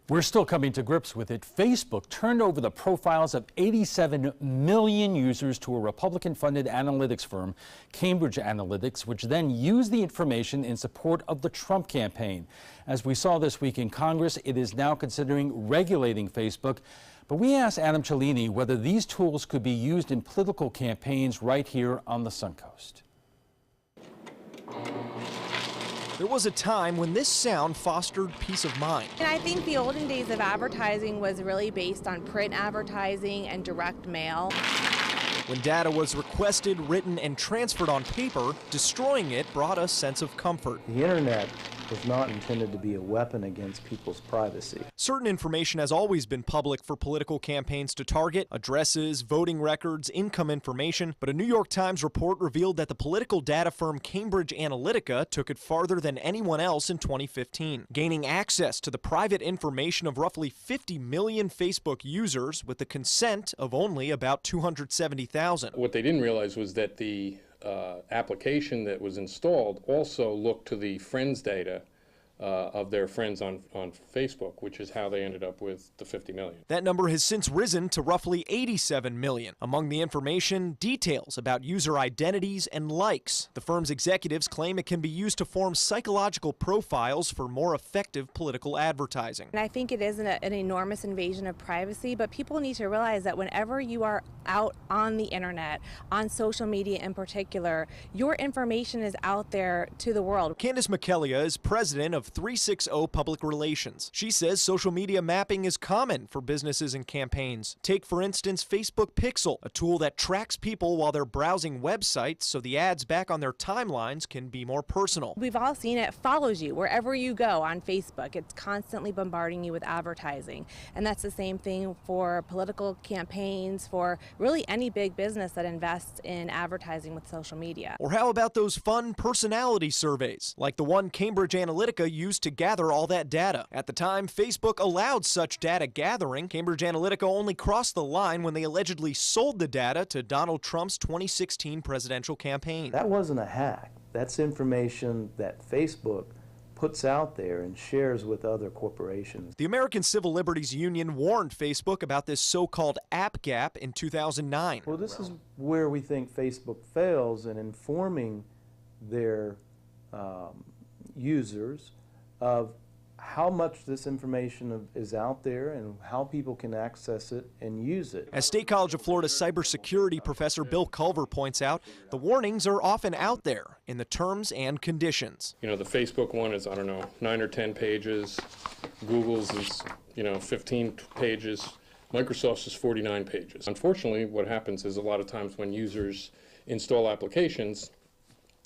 We're still coming to grips with it. Facebook turned over the profiles of 87 million users to a Republican-funded analytics firm, Cambridge Analytica, which then used the information in support of the Trump campaign. As we saw this week in Congress, it is now considering regulating Facebook. But we asked Adam Cellini whether these tools could be used in political campaigns right here on the Suncoast. There was a time when this sound fostered peace of mind. And I think the olden days of advertising was really based on print advertising and direct mail. When data was requested, written, and transferred on paper, destroying it brought a sense of comfort. The internet was not intended to be a weapon against people's privacy. Certain information has always been public for political campaigns to target: addresses, voting records, income information. But a New York Times report revealed that the political data firm Cambridge Analytica took it farther than anyone else in 2015, gaining access to the private information of roughly 50 million Facebook users with the consent of only about 270,000. What they didn't realize was that the application that was installed also looked to the friends data of their friends on Facebook, which is how they ended up with the 50 million. That number has since risen to roughly 87 million. Among the information, details about user identities and likes. The firm's executives claim it can be used to form psychological profiles for more effective political advertising. And I think it is an enormous invasion of privacy, but people need to realize that whenever you are out on the internet, on social media in particular, your information is out there to the world. Candace McKellia is president of 360 Public Relations. She says social media mapping is common for businesses and campaigns. Take, for instance, Facebook Pixel, a tool that tracks people while they're browsing websites so the ads back on their timelines can be more personal. We've all seen it. Follows you wherever you go on Facebook. It's constantly bombarding you with advertising. And that's the same thing for political campaigns, for really any big business that invests in advertising with social media. Or how about those fun personality surveys, like the one Cambridge Analytica used to gather all that data? At the time Facebook allowed such data gathering, Cambridge Analytica only crossed the line when they allegedly sold the data to Donald Trump's 2016 presidential campaign. That wasn't a hack. That's information that Facebook puts out there and shares with other corporations. The American Civil Liberties Union warned Facebook about this so-called app gap in 2009. Well, this is where we think Facebook fails in informing their users of how much this information is out there and how people can access it and use it. As State College of Florida cybersecurity professor Bill Culver points out, the warnings are often out there in the terms and conditions. You know, the Facebook one is, I don't know, 9 or 10 pages. Google's is, 15 pages. Microsoft's is 49 pages. Unfortunately, what happens is a lot of times when users install applications,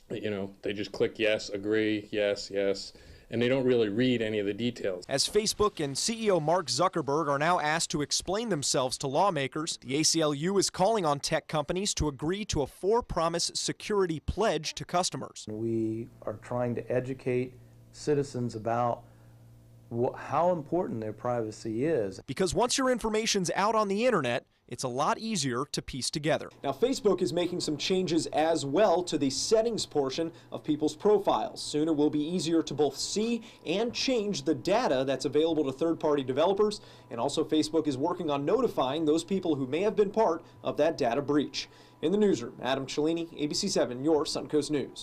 they just click yes, agree, yes, yes, and they don't really read any of the details. As Facebook and CEO Mark Zuckerberg are now asked to explain themselves to lawmakers, the ACLU is calling on tech companies to agree to a for-promise security pledge to customers. We are trying to educate citizens about how important their privacy is. Because once your information's out on the internet, it's a lot easier to piece together. Now, Facebook is making some changes as well to the settings portion of people's profiles. Soon it will be easier to both see and change the data that's available to third-party developers. And also, Facebook is working on notifying those people who may have been part of that data breach. In the newsroom, Adam Cellini, ABC 7, your Suncoast News.